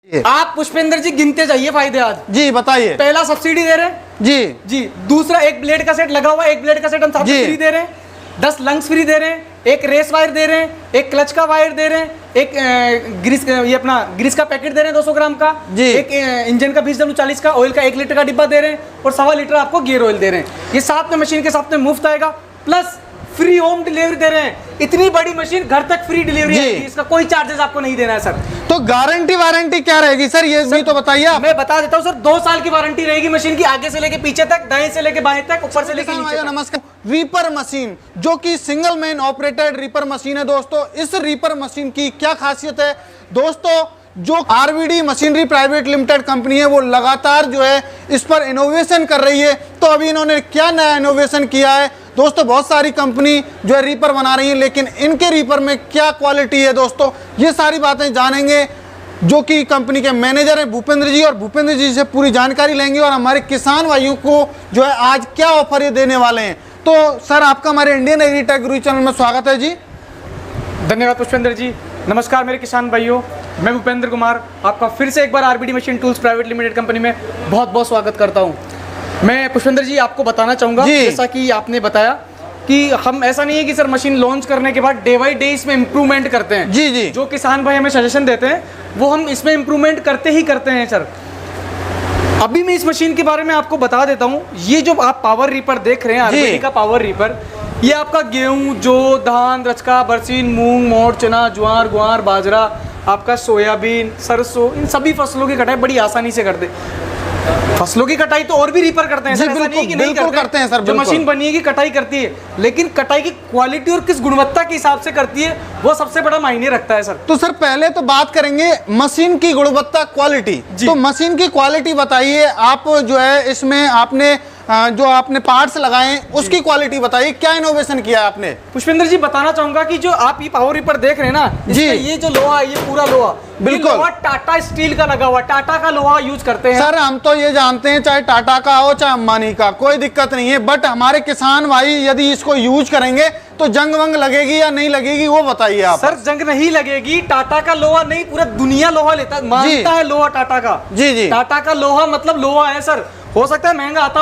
आप पुष्पेंद्र जी गिनते जाइए फायदे आज। जी बताइए। पहला सब्सिडी दे रहे हैं जी। दूसरा एक ब्लेड का सेट लगा हुआ है, एक ब्लेड का सेट हम साथ में फ्री दे रहे हैं। 10 लंग्स फ्री दे रहे हैं, एक रेस वायर दे रहे हैं, एक क्लच का वायर दे रहे हैं, एक ग्रीस, ये अपना ग्रीस का पैकेट दे रहे हैं 200 ग्राम का, एक इंजन का 20W40 का, ऑयल का 1 लीटर का डिब्बा दे रहे हैं और 1.25 लीटर आपको गियर ऑयल दे रहे हैं। ये साथ में मशीन के साथ में मुफ्त आएगा, प्लस फ्री होम डिलीवरी दे रहे हैं। इतनी बड़ी मशीन घर तक फ्री डिलीवरी है, इसका कोई चार्जेस आपको नहीं देना है सर। तो गारंटी वारंटी क्या रहेगी सर, ये भी तो बताइए आप। मैं बता देता हूं सर, 2 साल की वारंटी रहेगी मशीन की, आगे से लेके पीछे तक, दाएं से लेके बाएं तक, ऊपर से लेके नीचे तक। नमस्कार। रीपर मशीन जो कि single man operated reaper machine है दोस्तों। इस रीपर मशीन की क्या खासियत है दोस्तों, जो आरवीडी मशीनरी प्राइवेट लिमिटेड कंपनी है वो लगातार जो है इस पर इनोवेशन कर रही है। तो अभी इन्होंने क्या नया इनोवेशन किया है दोस्तों, बहुत सारी कंपनी जो है रीपर बना रही है, लेकिन इनके रीपर में क्या क्वालिटी है दोस्तों, ये सारी बातें जानेंगे जो कि कंपनी के मैनेजर हैं भूपेंद्र जी, और भूपेंद्र जी से पूरी जानकारी लेंगे और हमारे किसान भाइयों को जो है आज क्या ऑफर ये देने वाले हैं। तो सर आपका हमारे इंडियन एग्रीटेक गुरु चैनल में स्वागत है जी। धन्यवाद पुष्पेंद्र जी। नमस्कार मेरे किसान भाइयों, मैं भूपेंद्र कुमार आपका फिर से एक बार RBD machine tools private limited company में बहुत बहुत स्वागत करता हूं। मैं पुष्पेंद्र जी आपको बताना चाहूँगा, जैसा कि आपने बताया कि हम ऐसा नहीं है कि सर मशीन लॉन्च करने के बाद डे बाई डे इसमें इम्प्रूवमेंट करते हैं। जी। जो किसान भाई हमें सजेशन देते हैं वो हम इसमें इम्प्रूवमेंट करते ही करते हैं सर। अभी मैं इस मशीन के बारे में आपको बता देता हूँ। ये जो आप पावर रीपर देख रहे हैं, आरबीडी का पावर रीपर, ये आपका गेहूं, जौ, धान, रचका, बरसीन, मूंग, मोठ, चना, ज्वार, ग्वार, बाजरा, आपका सोयाबीन, सरसों, इन सभी फसलों की कटाई बड़ी आसानी से करते हैं। फसलों की कटाई तो और भी रीपर करते हैं सर, ऐसा नहीं कि नहीं करते हैं सर। जो मशीन बनी है कि कटाई करती है, लेकिन कटाई की क्वालिटी और किस गुणवत्ता के हिसाब से करती है वो सबसे बड़ा मायने रखता है सर। तो सर पहले तो बात करेंगे मशीन की गुणवत्ता क्वालिटी। तो मशीन की क्वालिटी बताइए आप, जो है इसमें आपने जो आपने पार्ट्स लगाए हैं उसकी क्वालिटी बताइए, क्या इनोवेशन किया है आपने। पुष्पेंद्र जी बताना चाहूंगा कि जो आप ये पावर रीपर देख रहे हैं ना जी, ये जो लोहा है, ये पूरा लोहा बिल्कुल टाटा स्टील का लगा हुआ, टाटा का लोहा यूज करते हैं सर। हम तो ये जानते हैं चाहे टाटा का हो चाहे अंबानी का, कोई दिक्कत नहीं है, बट हमारे किसान भाई यदि इसको यूज करेंगे तो जंग वंग लगेगी या नहीं लगेगी वो बताइए आप। सर जंग नहीं लगेगी, टाटा का लोहा नहीं पूरा दुनिया लोहा लेता मानता है लोहा टाटा का। जी। टाटा का लोहा मतलब लोहा है सर। हो सकता है महंगा आता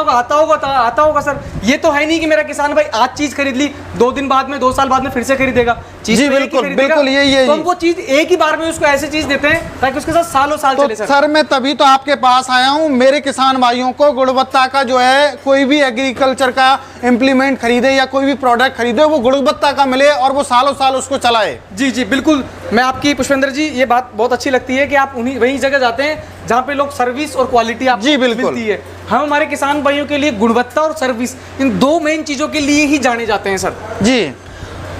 होगा सर। ये तो है नहीं कि मेरा किसान भाई आज चीज खरीद ली, 2 दिन बाद में, 2 साल बाद में फिर से खरीदेगा चीज। जी बिल्कुल ये तो हम वो चीज एक ही बार में उसको ऐसी चीज देते हैं ताकि उसके साथ सालों साल चले सर। मैं तभी तो आपके पास आया हूँ, मेरे किसान भाइयों को गुणवत्ता का जो है कोई भी एग्रीकल्चर का इम्प्लीमेंट खरीदे या कोई भी प्रोडक्ट खरीदे वो गुणवत्ता का मिले और वो सालों साल उसको चलाए। जी बिल्कुल। मैं आपकी पुष्पेंद्र जी ये बात बहुत अच्छी लगती है कि आप वही जगह जाते हैं जहाँ पे लोग सर्विस और क्वालिटी आपको मिलती है। हम हमारे किसान भाइयों के लिए गुणवत्ता और सर्विस, इन 2 मेन चीजों के लिए ही जाने जाते हैं सर। जी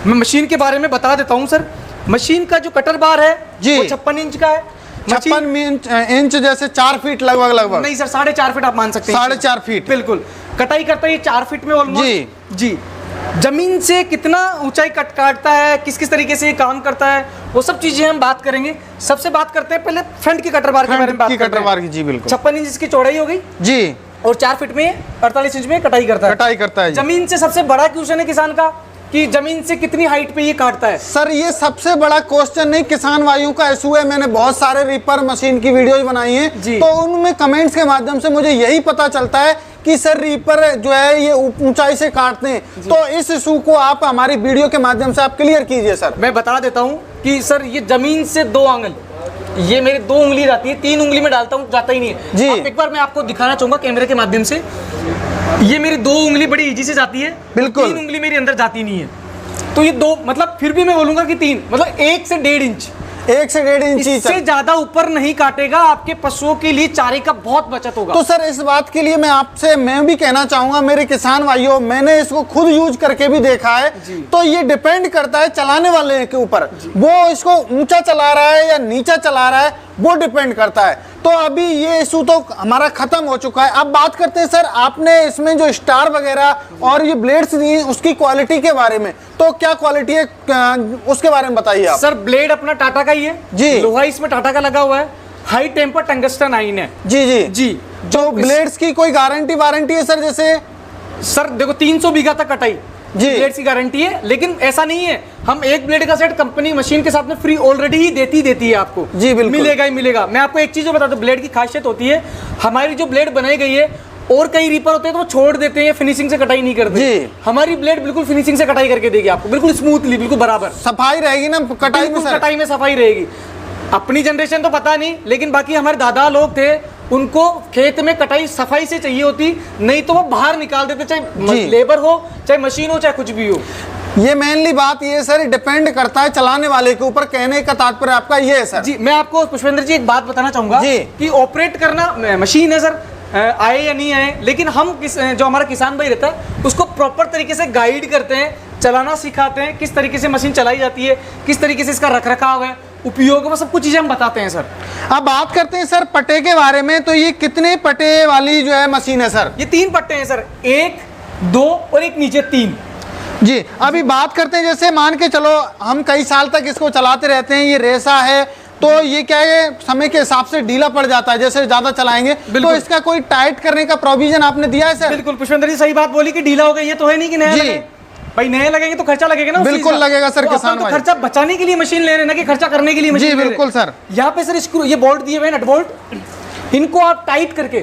मैं मशीन के बारे में बता देता हूँ सर। मशीन का जो कटर बार है जी वो 56 इंच का है। 56 इंच जैसे 4 फीट लगभग नहीं सर, 4.5 फीट आप मान सकते हैं। 4.5 फीट बिल्कुल। कटाई करता है 4 फीट में ऑलमोस्ट। जी जमीन से कितना ऊंचाई काटता है, किस किस तरीके से ये काम करता है, वो सब चीजें हम बात करेंगे। सबसे बात करते हैं पहले फ्रंट की कटर बार के बारे में बात करते हैं। जी बिल्कुल। 56 इंच की चौड़ाई हो गई जी, और 4 फीट में 48 इंच में कटाई करता है। जमीन से सबसे बड़ा क्वेश्चन है किसान का कि जमीन से कितनी हाइट पे ये काटता है। सर ये सबसे बड़ा क्वेश्चन नहीं, किसान भाइयों का इशू है। मैंने बहुत सारे रीपर मशीन की वीडियोज बनाई हैं, तो उनमें कमेंट्स के माध्यम से मुझे यही पता चलता है कि सर रीपर जो है ये ऊंचाई से काटते हैं। तो इस इशू को आप हमारी वीडियो के माध्यम से आप क्लियर कीजिए सर। मैं बता देता हूँ कि सर ये जमीन से 2 आंगल, ये मेरी 2 उंगली जाती है, 3 उंगली में डालता हूँ, जाता ही नहीं है जी। एक बार मैं आपको दिखाना चाहूंगा कैमरे के माध्यम से। ये मेरी 2 उंगली बड़ी इजी से जाती है बिल्कुल, 3 उंगली मेरी अंदर जाती नहीं है। तो ये 2 मतलब फिर भी मैं बोलूंगा कि 3 मतलब 1 से 1.5 इंच, 1 से 1.5 इंच इससे ज्यादा ऊपर नहीं काटेगा। आपके पशुओं के लिए चारे का बहुत बचत होगा। तो सर इस बात के लिए मैं भी कहना चाहूंगा मेरे किसान भाइयों, मैंने इसको खुद यूज करके भी देखा है। तो ये डिपेंड करता है चलाने वाले के ऊपर, वो इसको ऊंचा चला रहा है या नीचा चला रहा है वो डिपेंड करता है। तो अभी ये इशू तो हमारा खत्म हो चुका है। अब बात करते हैं सर, आपने इसमें जो स्टार वगैरह और ये ब्लेड्स दिए उसकी क्वालिटी के बारे में, तो क्या क्वालिटी है उसके बारे में बताइए आप। सर ब्लेड अपना टाटा का ही है जी, लोहा इसमें टाटा का लगा हुआ है, हाई टेम्पर टंगस्टन आयन है। जी जो ब्लेड्स की कोई गारंटी वारंटी है सर? जैसे सर देखो 300 बीघा तक कटाई जी। ब्लेड की गारंटी है, लेकिन ऐसा नहीं है। हम एक ब्लेड का सेट कंपनी मशीन के साथ में फ्री ऑलरेडी ही देती है आपको। जी बिल्कुल, मिलेगा ही मिलेगा। मैं आपको एक चीज बता दूं, ब्लेड की खासियत होती है, हमारी जो ब्लेड बनाई गई है, और कई रीपर होते हैं तो वो छोड़ देते हैं, फिनिशिंग से कटाई नहीं करते। जी। हमारी ब्लेड बिल्कुल फिनिशिंग से कटाई करके देगी आपको, बिल्कुल स्मूथली, बिल्कुल बराबर सफाई रहेगी ना कटाई में बिल्कुल सर? कटाई में सफाई रहेगी। अपनी जनरेशन तो पता नहीं, लेकिन बाकी हमारे दादा लोग थे, उनको खेत में कटाई सफाई से चाहिए होती, नहीं तो वो बाहर निकाल देते, चाहे लेबर हो, चाहे मशीन हो, चाहे कुछ भी हो। ये मेनली बात ये सर डिपेंड करता है चलाने वाले के ऊपर, कहने का तात्पर्य आपका ये है सर? जी, मैं आपको पुष्पेंद्र जी एक बात बताना चाहूंगा जी। कि ऑपरेट करना मशीन है सर, आए या नहीं आए, लेकिन हम जो हमारा किसान भाई रहता है उसको प्रॉपर तरीके से गाइड करते हैं, चलाना सिखाते हैं, किस तरीके से मशीन चलाई जाती है, किस तरीके से इसका रखरखाव है, उपयोग, वो सब कुछ चीजें हम बताते हैं सर। अब बात करते हैं सर पट्टे के बारे में, तो ये कितने पट्टे वाली जो है मशीन है सर? ये 3 पट्टे हैं सर, 1, 2 और एक नीचे 3। जी, अभी बात करते हैं, जैसे मान के चलो हम कई साल तक इसको चलाते रहते हैं, ये रेसा है, तो ये क्या है समय के हिसाब से ढीला पड़ जाता है, जैसे ज्यादा चलाएंगे तो इसका कोई टाइट करने का प्रोविजन आपने दिया है सर? बिल्कुल पुष्पेंद्र जी, सही बात बोली कि ढीला हो गई, ये तो है नहीं कि नया लगे। भाई नए लगेंगे तो खर्चा लगेगा ना। बिल्कुल लगेगा सर, किसान तो भाई। खर्चा बचाने के लिए मशीन ले रहे हैं ना कि खर्चा करने के लिए मशीन जी ले रहे हैं। बिल्कुल सर। यहाँ पे सर स्क्रू, ये बोल्ट दिए हुए हैं, नट बोल्ट, इनको आप टाइट करके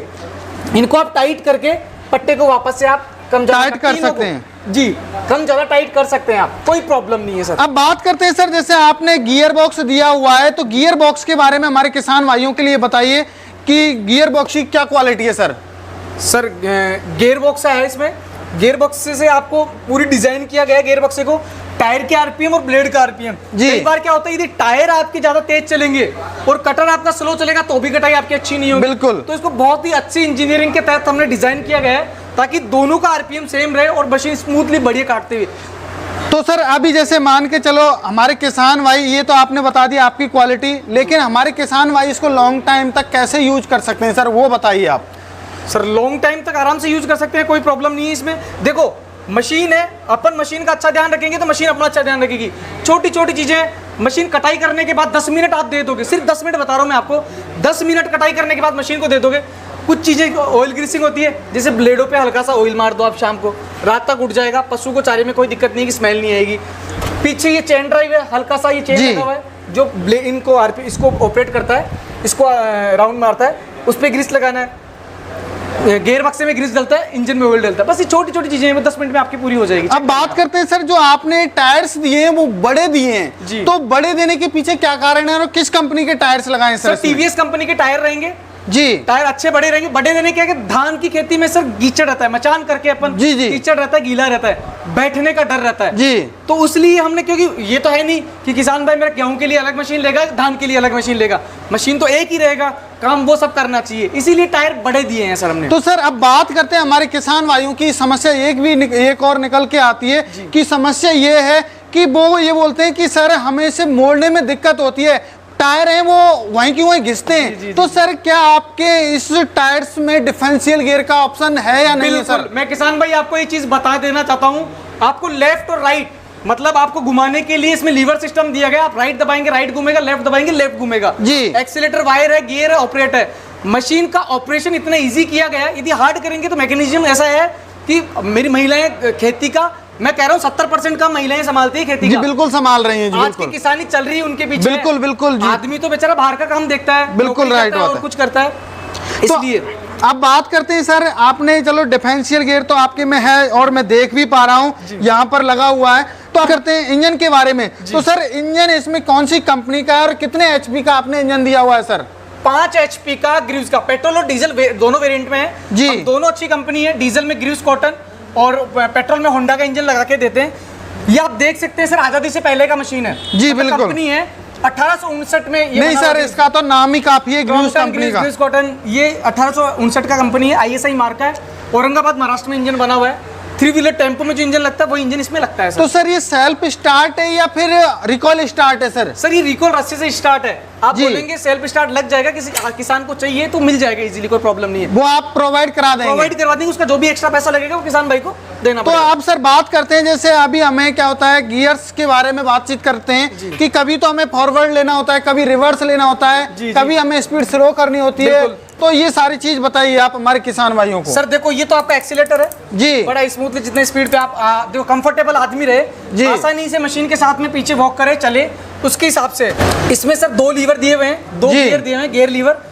पट्टे को वापस से आप कम ज्यादा टाइट कर सकते हैं। जी, कम ज्यादा टाइट कर सकते हैं आप, कोई प्रॉब्लम नहीं है सर। अब बात करते हैं सर, जैसे आपने गियर बॉक्स दिया हुआ है, तो गियर बॉक्स के बारे में हमारे किसान भाइयों के लिए बताइए कि गियर बॉक्स की क्या क्वालिटी है सर? सर गियर बॉक्स है इसमें, गियर बॉक्स से आपको पूरी डिजाइन किया गया है गियर बॉक्स को, टायर के आरपीएम और ब्लेड का आरपीएम। कई बार क्या होता है, यदि टायर आपके ज्यादा तेज चलेंगे और कटर आपका स्लो चलेगा तो भी कटाई आपकी अच्छी नहीं होगी। बिल्कुल। तो इसको बहुत ही अच्छी इंजीनियरिंग के तहत हमने डिजाइन किया गया है ताकि दोनों का आरपीएम सेम रहे और मशीन स्मूथली बढ़िया काटते हुए। तो सर अभी जैसे मान के चलो हमारे किसान भाई, ये तो आपने बता दिया आपकी क्वालिटी, लेकिन हमारे किसान भाई इसको लॉन्ग टाइम तक कैसे यूज कर सकते हैं सर, वो बताइए आप। सर लॉन्ग टाइम तक आराम से यूज कर सकते हैं, कोई प्रॉब्लम नहीं है इसमें। देखो मशीन है, अपन मशीन का अच्छा ध्यान रखेंगे तो मशीन अपना अच्छा ध्यान रखेगी। छोटी छोटी चीजें, मशीन कटाई करने के बाद 10 मिनट आप दे दोगे, सिर्फ 10 मिनट बता रहा हूं मैं आपको, 10 मिनट कटाई करने के बाद मशीन को दे दोगे। कुछ चीजें ऑयल ग्रीसिंग होती है, जैसे ब्लेडों पे हल्का सा ऑयल मार दो आप शाम को, रात तक उठ जाएगा, पशु को चारे में कोई दिक्कत नहीं है कि स्मेल नहीं आएगी। पीछे ये चेन ड्राइव है, हल्का सा ये चेन लगा हुआ है जो इनको इसको ऑपरेट करता है, इसको राउंड मारता है, उस पर ग्रीस लगाना है, गियर बक्से में ग्रीस डलता है, इंजन में ऑयल डलता है, बस ये छोटी छोटी चीजें हैं, 10 मिनट में आपकी पूरी हो जाएगी। अब बात करते हैं सर, जो आपने टायर्स दिए हैं वो बड़े दिए हैं, तो बड़े देने के पीछे क्या कारण है और किस कंपनी के टायर्स लगाए सर? टीवीएस कंपनी के टायर रहेंगे जी, टायर अच्छे बड़े रहेंगे। बड़े देने क्या है कि धान की खेती में सर कीचड़ रहता है, मचान करके अपन जी जी कीचड़ रहता है, गीला रहता है, बैठने का डर रहता है जी, तो इसलिए हमने, क्योंकि ये तो है नहीं कि किसान भाई मेरा गेहूं के लिए अलग मशीन लेगा, धान के लिए अलग मशीन लेगा, मशीन तो एक ही रहेगा, काम वो सब करना चाहिए, इसीलिए टायर बड़े दिए हैं सर हमने। तो सर अब बात करते हैं हमारे किसान भाइयों की समस्या, एक और निकल के आती है कि समस्या ये है कि वो ये बोलते हैं कि सर हमें इसे मोड़ने में दिक्कत होती है, टायर हैं वो वहीं की वहीं घिसते हैं। तो सर क्या आपके इस टायर्स में डिफरेंशियल गियर का ऑप्शन है या नहीं है सर? मैं किसान भाई आपको एक चीज बता देना चाहता हूँ, आपको लेफ्ट और राइट, मतलब आपको घुमाने के लिए इसमें लीवर सिस्टम दिया गया, आप राइट दबाएंगे राइट घूमेगा, लेफ्ट दबाएंगे लेफ्ट घूमेगा जी। एक्सीलेटर वायर है, गियर है, ऑपरेटर है। मशीन का ऑपरेशन इतना इजी किया गया है, यदि हार्ड करेंगे तो मैकेनिज्म ऐसा है कि मेरी महिलाएं खेती का, मैं कह रहा हूँ 70% का महिलाएं संभालती है खेती जी, का। बिल्कुल संभाल रही हैं जी, आज की किसानी चल रही है उनके पीछे, बिल्कुल बिल्कुल जी। आदमी तो बेचारा बाहर का काम देखता है, बिल्कुल राइट और कुछ करता है, इसलिए अब बात करते हैं सर, आपने चलो डिफरेंशियल गियर तो आपके में है और मैं देख भी पा रहा हूँ यहाँ पर लगा हुआ है, तो करते हैं इंजन के बारे में। तो सर इंजन इसमें कौन सी कंपनी का है और कितने एचपी का आपने इंजन दिया हुआ है सर? 5 HP का ग्रीव्स का, पेट्रोल और डीजल दोनों वेरिएंट में है जी। दोनों अच्छी कंपनी है, डीजल में ग्रीव्स कॉटन और पेट्रोल में होंडा का इंजन लगा के देते हैं। ये आप देख सकते हैं सर, आजादी से पहले का मशीन है जी, बिल्कुल कंपनी है, 1859 में ये नहीं सर, इसका तो नाम ही काफी है ग्रीव्स कंपनी का। ग्रीव्स कॉटन ये 1859 का कंपनी है, ISI मार्क का है, औरंगाबाद महाराष्ट्र में इंजन बना हुआ है। 3 व्हीलर टेम्पो में जो इंजन लगता है वो इंजन इसमें लगता है सर। तो सर ये सेल्फ स्टार्ट है या फिर रिकॉल स्टार्ट है सर? सर ये रिकॉल रस्सी से स्टार्ट है, आप जी। बोलेंगे सेल्फ स्टार्ट लग जाएगा, किसी किसान को चाहिए तो मिल जाएगा इजीली, कोई प्रॉब्लम नहीं है, वो आप प्रोवाइड करा देंगे? प्रोवाइड करवा देंगे, उसका जो भी एक्स्ट्रा पैसा लगेगा वो किसान भाई को देना तो पड़ेगा। आप सर बात करते हैं, जैसे अभी हमें क्या होता है गियर्स के बारे में बातचीत करते हैं कि कभी तो हमें फॉरवर्ड लेना होता है, कभी रिवर्स लेना होता है, कभी हमें स्पीड स्लो करनी होती है, तो ये सारी चीज बताइए आप हमारे किसान भाइयों को। सर देखो, ये तो आपका एक्सीलेटर है जी, बड़ा स्मूथली, जितने स्पीड पे आप देखो कंफर्टेबल आदमी रहे, आसानी से मशीन के साथ में पीछे वॉक करे चले, उसके हिसाब से इसमें सर 2 लीवर दिए हुए हैं, 2 गियर दिए हुए हैं, गियर लीवर।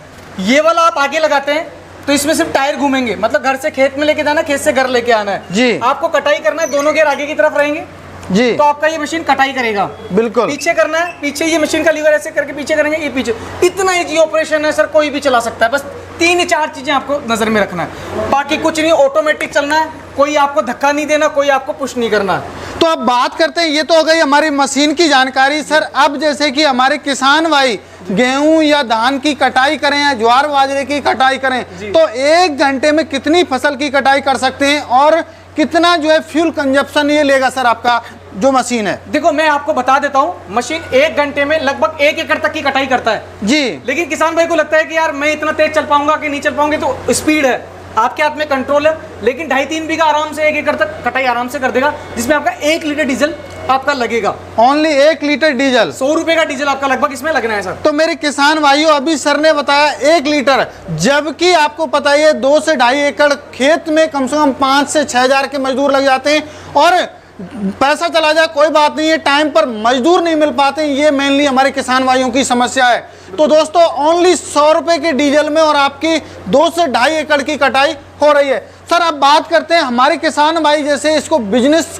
ये वाला आप आगे लगाते हैं तो इसमें सिर्फ टायर घूमेंगे, मतलब घर से खेत में लेके जाना, खेत से घर लेके आना है जी। आपको कटाई करना है, दोनों गियर आगे की तरफ रहेंगे जी, तो आपका ये मशीन कटाई करेगा। बिल्कुल। पीछे करना है, पीछे ये मशीन का लीवर ऐसे करके पीछे करेंगे, ये पीछे। इतना इजी ऑपरेशन है सर, कोई भी चला सकता है। बस 3-4 चीजें आपको नजर में रखना है, बाकी कुछ नहीं, ऑटोमेटिक चलना है, कोई आपको धक्का नहीं देना, कोई आपको पुश नहीं करना है। तो अब बात करते हैं, ये तो हो गई हमारी मशीन की जानकारी। सर अब जैसे कि हमारे किसान भाई गेहूं या धान की कटाई करें या ज्वार बाजरे की कटाई करें, तो 1 घंटे में कितनी फसल की कटाई कर सकते हैं और कितना जो है फ्यूल कंजप्शन ये लेगा सर आपका जो मशीन है? देखो मैं आपको बता देता हूँ, मशीन 1 घंटे में लगभग 1 एकड़ तक की कटाई करता है जी। लेकिन किसान भाई को लगता है कि यार मैं इतना तेज चल पाऊंगा कि नहीं चल पाऊंगे, तो स्पीड है आपके हाथ में, कंट्रोल है, लेकिन 2.5-3 बीघा आराम से 1 एकड़ तक कटाई आराम से कर देगा, जिसमें आपका 1 लीटर डीजल आपका लगेगा। ओनली 1 लीटर डीजल, 100 रुपए का डीजल आपका लगभग इसमें लगना है सर। तो मेरे किसान भाइयों अभी सर ने बताया 1 लीटर, जबकि आपको पता ही है 2 से 2.5 एकड़ खेत में कम से कम 5 से 6 हजार के मजदूर लग जाते हैं, और पैसा चला जाए कोई बात नहीं है, टाइम पर मजदूर नहीं मिल पाते, ये मेनली हमारे किसान भाइयों की समस्या है। तो दोस्तों ओनली 100 रुपए के डीजल में और आपकी 2 से 2.5 एकड़ की कटाई हो रही है। सर अब बात करते हैं हमारे किसान भाई जैसे इसको बिजनेस,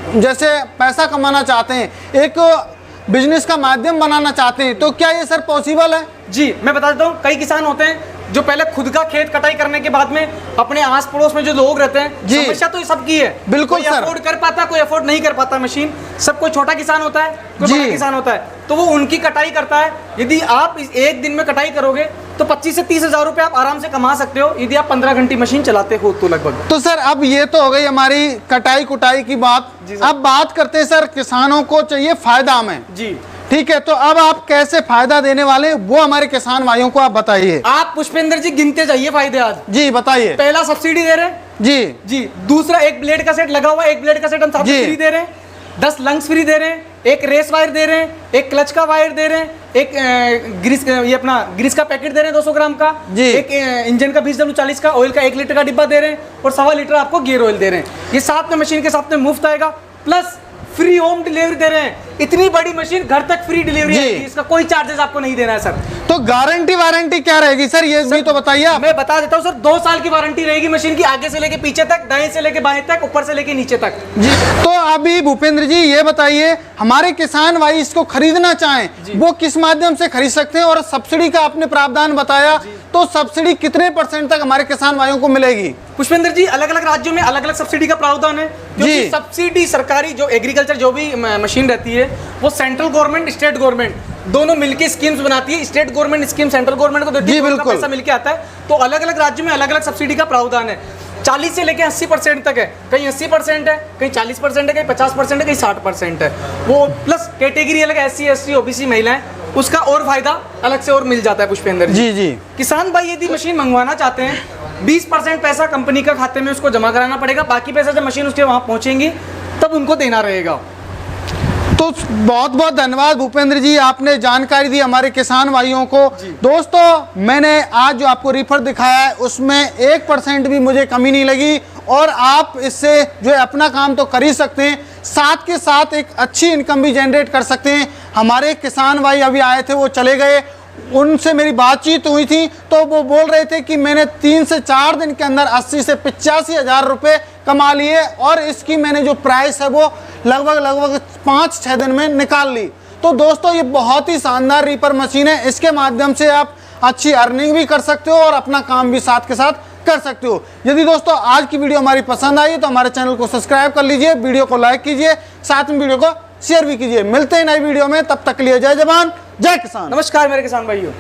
जैसे पैसा कमाना चाहते हैं, एक बिजनेस का माध्यम बनाना चाहते हैं, तो क्या ये सर पॉसिबल है? जी मैं बता देता हूँ, कई किसान होते हैं जो पहले खुद का खेत कटाई करने के बाद में अपने आस पड़ोस में जो लोग रहते हैं, जी। समस्या तो सबकी है, बिल्कुल कोई सर। अफोर्ड कर पाता, कोई अफोर्ड नहीं कर पाता मशीन, सब कोई छोटा किसान होता है, कोई जी। बड़ा किसान होता है, तो वो उनकी कटाई करता है। यदि आप इस 1 दिन में कटाई करोगे तो 25 से 30 हजार रुपये आप आराम से कमा सकते हो, यदि आप 15 घंटे मशीन चलाते हो तो लगभग। तो सर अब ये तो हो गई हमारी कटाई कुटाई की बात, अब बात करते हैं सर किसानों को चाहिए फायदा में, जी ठीक है, तो अब आप कैसे फायदा देने वाले वो हमारे किसान भाइयों को आप बताइए। आप पुष्पेंद्र जी गिनते जाइए फायदे आज। जी बताइए। पहला सब्सिडी दे रहे हैं जी जी, दूसरा 1 ब्लेड का सेट लगा हुआ है, 1 ब्लेड का सेट हम साथ में फ्री दे रहे हैं, 10 लंग्स फ्री दे रहे हैं, 1 रेस वायर दे रहे हैं, 1 क्लच का वायर दे रहे हैं, 1 ग्रीस, ये अपना ग्रीस का पैकेट दे रहे हैं 200 ग्राम का, जी। 1 इंजन का 20W40 का, ऑयल का 1 लीटर का डिब्बा दे रहे हैं, और 1.25 लीटर आपको गियर ऑयल दे रहे हैं। ये साथ में मशीन के साथ में मुफ्त आएगा, प्लस फ्री होम डिलीवरी दे रहे हैं। इतनी बड़ी मशीन घर तक फ्री डिलीवरी है, इसका कोई चार्जेस आपको नहीं देना है सर। तो गारंटी वारंटी क्या रहेगी सर, ये भी तो बताइए आप। मैं बता देता हूँ सर, 2 साल की वारंटी रहेगी मशीन की, आगे से लेके पीछे तक, दाएं से लेके बाएं तक, ऊपर से लेके नीचे तक। जी तो अभी भूपेंद्र जी ये बताइए, हमारे किसान भाई इसको खरीदना चाहें वो किस माध्यम से खरीद सकते हैं, और सब्सिडी का आपने प्रावधान बताया, तो सब्सिडी कितने % तक हमारे किसान भाइयों को मिलेगी? पुष्पेंद्र जी अलग अलग राज्यों में अलग अलग सब्सिडी का प्रावधान है, क्योंकि सब्सिडी सरकारी जो एग्रीकल्चर जो भी मशीन रहती है वो सेंट्रल गवर्नमेंट स्टेट गवर्नमेंट दोनों मिलके स्कीम्स बनाती है। State government scheme central government को देती है, उनका पैसा मिलके आता है, तो अलग अलग राज्यों में अलग अलग सब्सिडी का प्रावधान है। 40 से लेके 80% तक है, कहीं 80% है, कहीं 40% है, कहीं 50% है, कहीं 60% है। वो प्लस कैटेगरी अलग, SC ST OBC महिलाएं, उसका और फायदा अलग से और मिल जाता है पुष्पेंद्र जी। जी किसान भाई यदि मशीन मंगवाना चाहते हैं, 20% पैसा कंपनी का खाते में उसको जमा कराना पड़ेगा, बाकी पैसा जब मशीन उसके वहां पहुंचेंगी तब उनको देना रहेगा। तो बहुत बहुत धन्यवाद भूपेंद्र जी, आपने जानकारी दी हमारे किसान भाइयों को। दोस्तों मैंने आज जो आपको रीफर दिखाया है उसमें 1% भी मुझे कमी नहीं लगी, और आप इससे जो है अपना काम तो कर ही सकते हैं, साथ के साथ एक अच्छी इनकम भी जनरेट कर सकते हैं। हमारे किसान भाई अभी आए थे, वो चले गए, उनसे मेरी बातचीत हुई थी तो वो बोल रहे थे कि मैंने 3 से 4 दिन के अंदर 80 से 85 हजार रुपये कमा लिए, और इसकी मैंने जो प्राइस है वो लगभग 5-6 दिन में निकाल ली। तो दोस्तों ये बहुत ही शानदार रीपर मशीन है, इसके माध्यम से आप अच्छी अर्निंग भी कर सकते हो और अपना काम भी साथ के साथ कर सकते हो। यदि दोस्तों आज की वीडियो हमारी पसंद आई तो हमारे चैनल को सब्सक्राइब कर लीजिए, वीडियो को लाइक कीजिए, साथ में वीडियो को शेयर भी कीजिए। मिलते हैं नई वीडियो में, तब तक के लिए जय जवान जय किसान। नमस्कार मेरे किसान भाइयों।